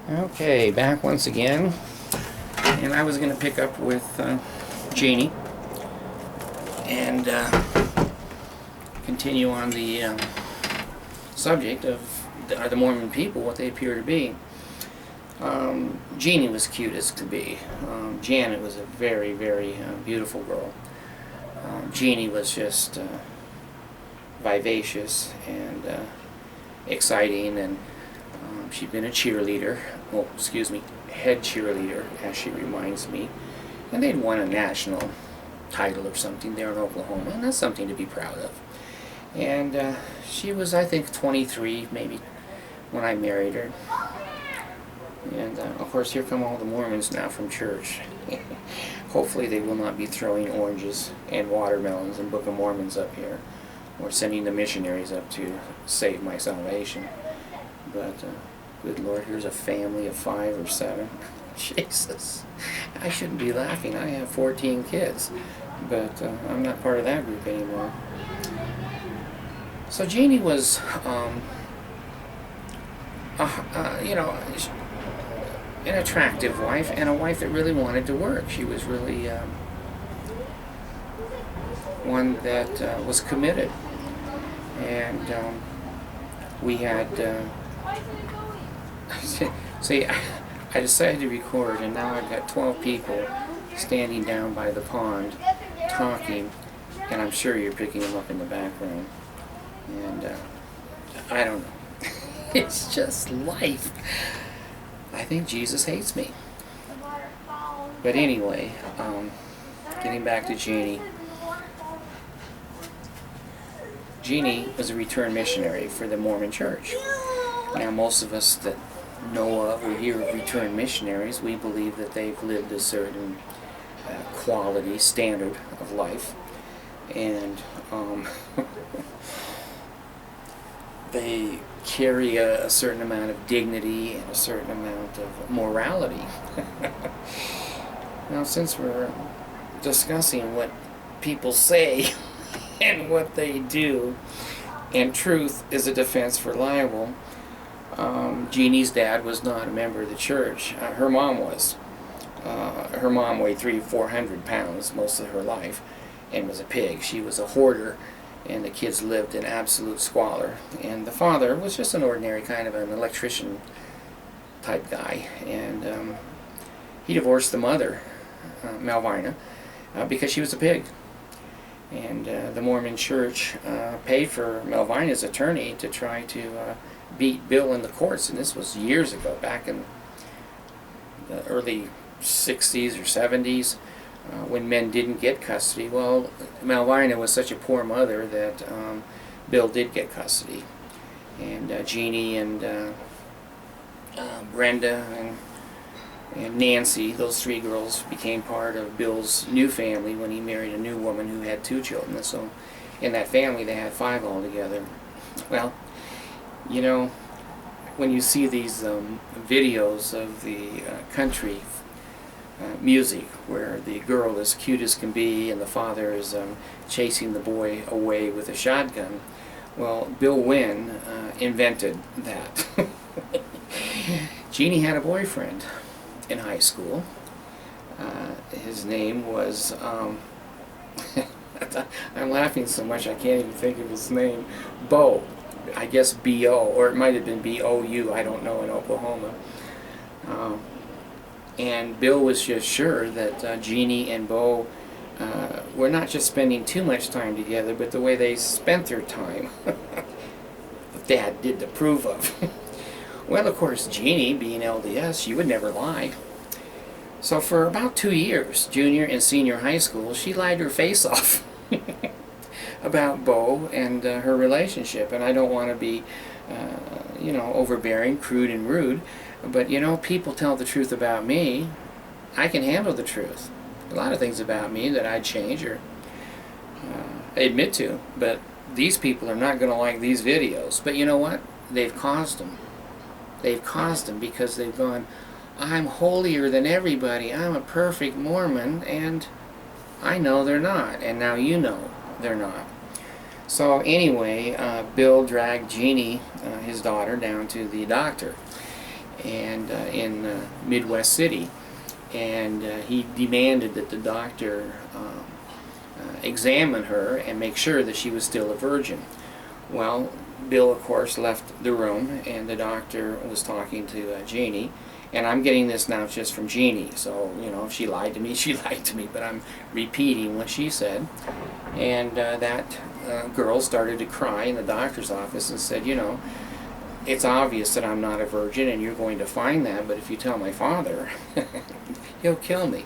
Okay, back once again, and I was going to pick up with Jeanie and continue on the subject of are the Mormon people what they appear to be. Jeanie was cute as could be. Janet was a very, very beautiful girl. Jeanie was just vivacious and exciting, and she'd been a cheerleader, well, excuse me, head cheerleader, as she reminds me, and they'd won a national title or something there in Oklahoma, and that's something to be proud of. And she was, I think, 23 maybe when I married her. And of course, here come all the Mormons now from church. Hopefully they will not be throwing oranges and watermelons and Book of Mormons up here, or sending the missionaries up to save my salvation. But good Lord, here's a family of 5 or 7. Jesus, I shouldn't be laughing. I have 14 kids, but I'm not part of that group anymore. So Jeanie was, an attractive wife, and a wife that really wanted to work. She was really one that was committed. And we had, see, I decided to record, and now I've got 12 people standing down by the pond talking, and I'm sure you're picking them up in the background. And I don't know. It's just life. I think Jesus hates me. But anyway, getting back to Jeanie. Jeanie was a returned missionary for the Mormon Church. Now, most of us that know of or hear of returned missionaries, we believe that they've lived a certain quality, standard of life. And they carry a certain amount of dignity and a certain amount of morality. Now, since we're discussing what people say and what they do, and truth is a defense for libel, Jeanie's dad was not a member of the church. Her mom was. Her mom weighed 300-400 pounds most of her life and was a pig. She was a hoarder, and the kids lived in absolute squalor. And the father was just an ordinary kind of an electrician type guy. And he divorced the mother, Malvina, because she was a pig. And the Mormon Church paid for Malvina's attorney to try to beat Bill in the courts. And this was years ago, back in the early 60s or 70s. When men didn't get custody. Well, Malvina was such a poor mother that Bill did get custody. And Jeanie and Brenda and Nancy, those 3 girls, became part of Bill's new family when he married a new woman who had 2 children. So in that family they had 5 altogether. Well, you know, when you see these videos of the country music where the girl is cute as can be and the father is chasing the boy away with a shotgun, well, Bill Wynn invented that. Jeanie had a boyfriend in high school. His name was I'm laughing so much I can't even think of his name. Bo. I guess B-O, or it might have been B-O-U, I don't know, in Oklahoma. And Bill was just sure that Jeanie and Bo were not just spending too much time together, but the way they spent their time, Dad did approve of. Well, of course, Jeanie, being LDS, she would never lie. So for about 2 years, junior and senior high school, she lied her face off about Bo and her relationship. And I don't want to be, overbearing, crude, and rude. But, people tell the truth about me. I can handle the truth. A lot of things about me that I'd change or admit to. But these people are not going to like these videos. But you know what? They've caused them. They've caused them because they've gone, I'm holier than everybody. I'm a perfect Mormon. And I know they're not. And now you know they're not. So anyway, Bill dragged Jeanie, his daughter, down to the doctor. and in Midwest City, and he demanded that the doctor examine her and make sure that she was still a virgin. Well, Bill, of course, left the room, and the doctor was talking to Janie, and I'm getting this now just from Jeanie, so, you know, if she lied to me, she lied to me, but I'm repeating what she said. And that girl started to cry in the doctor's office and said, you know, it's obvious that I'm not a virgin, and you're going to find that, but if you tell my father, he'll kill me.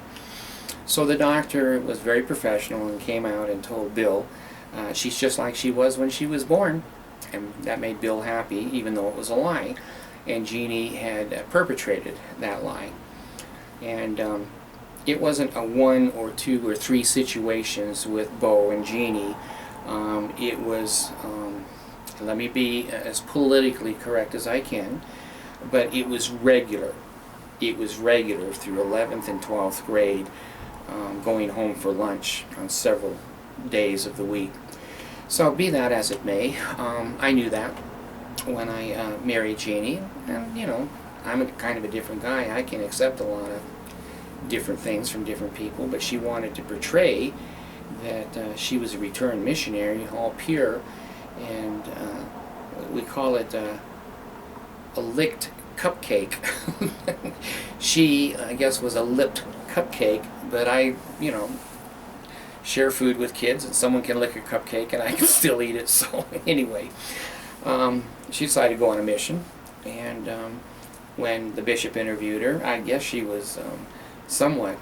So the doctor was very professional and came out and told Bill, she's just like she was when she was born. And that made Bill happy, even though it was a lie. And Jeanie had perpetrated that lie. And it wasn't a 1 or 2 or 3 situations with Bo and Jeanie. It was, let me be as politically correct as I can, but it was regular. It was regular through 11th and 12th grade, going home for lunch on several days of the week. So be that as it may, I knew that when I married Jeanie, and you know, I'm kind of a different guy. I can accept a lot of different things from different people, but she wanted to portray that she was a returned missionary, all pure, and we call it a licked cupcake. She, I guess, was a lipped cupcake, but I, you know, share food with kids, and someone can lick a cupcake and I can still eat it. So anyway, she decided to go on a mission, and when the bishop interviewed her, I guess she was somewhat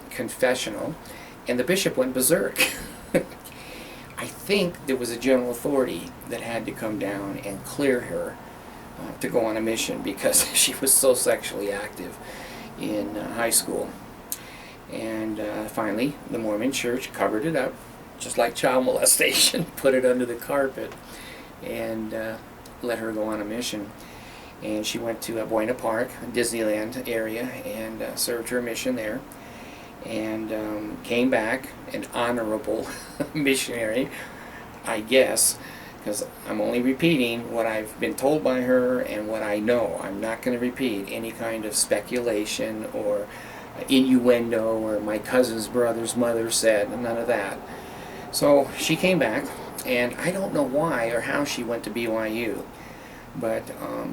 confessional, and the bishop went berserk. I think there was a general authority that had to come down and clear her to go on a mission because she was so sexually active in high school. And finally, the Mormon Church covered it up, just like child molestation, put it under the carpet, and let her go on a mission. And she went to Buena Park, Disneyland area, and served her mission there, and came back an honorable missionary, I guess, because I'm only repeating what I've been told by her and what I know. I'm not going to repeat any kind of speculation or innuendo or my cousin's brother's mother said, none of that. So she came back, and I don't know why or how she went to BYU, but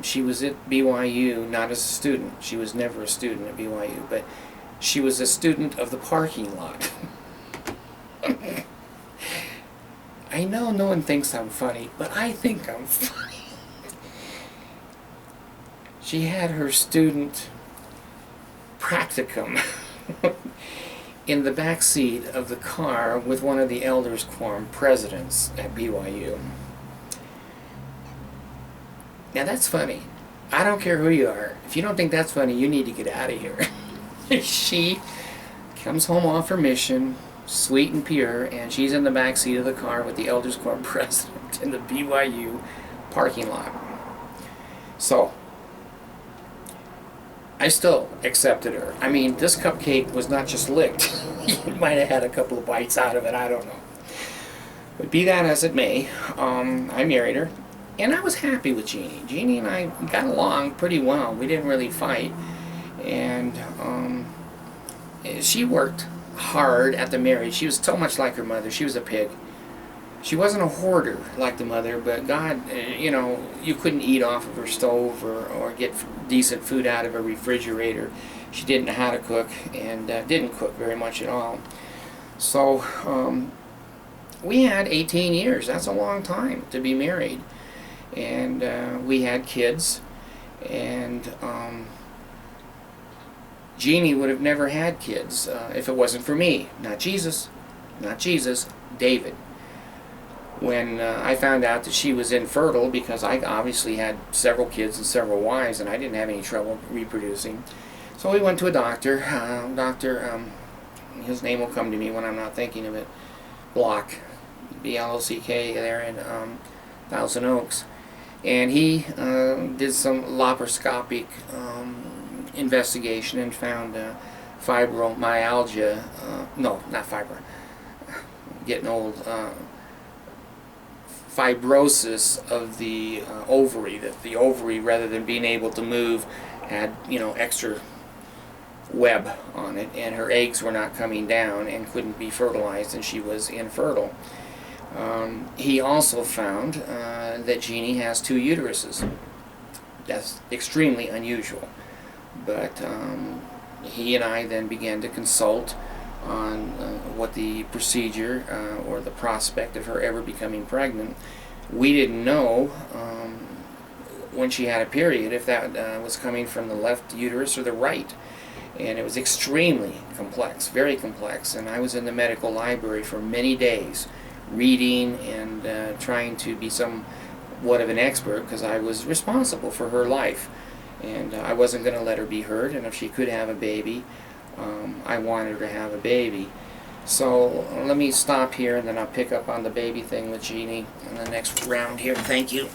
she was at BYU not as a student. She was never a student at BYU, but she was a student of the parking lot. I know no one thinks I'm funny, but I think I'm funny. She had her student practicum in the back seat of the car with one of the elders quorum presidents at BYU. Now that's funny. I don't care who you are. If you don't think that's funny, you need to get out of here. She comes home off her mission, sweet and pure, and she's in the back seat of the car with the elders quorum president in the BYU parking lot. So I still accepted her. I mean, this cupcake was not just licked. You might have had a couple of bites out of it, I don't know. But be that as it may, I married her, and I was happy with Jeanie. Jeanie and I got along pretty well. We didn't really fight, and she worked hard at the marriage. She was so much like her mother. She was a pig. She wasn't a hoarder like the mother, but God, you know, you couldn't eat off of her stove or get decent food out of a refrigerator. She didn't know how to cook, and didn't cook very much at all. So we had 18 years. That's a long time to be married. And we had kids, and Jeanie would have never had kids if it wasn't for me. Not Jesus, David. When I found out that she was infertile, because I obviously had several kids and several wives, and I didn't have any trouble reproducing. So we went to a doctor. His name will come to me when I'm not thinking of it. Block, B-L-O-C-K, there in Thousand Oaks. And he did some laparoscopic investigation and found fibromyalgia. No, not fibro. Getting old. fibrosis of the ovary, that the ovary, rather than being able to move, had, you know, extra web on it, and her eggs were not coming down and couldn't be fertilized, and she was infertile. He also found that Jeanie has 2 uteruses. That's extremely unusual. But he and I then began to consult on what the procedure or the prospect of her ever becoming pregnant. We didn't know when she had a period if that was coming from the left uterus or the right. And it was extremely complex, very complex. And I was in the medical library for many days, reading and trying to be somewhat of an expert, because I was responsible for her life. And I wasn't going to let her be hurt, and if she could have a baby, I wanted her to have a baby. So let me stop here, and then I'll pick up on the baby thing with Jeanie in the next round here. Thank you.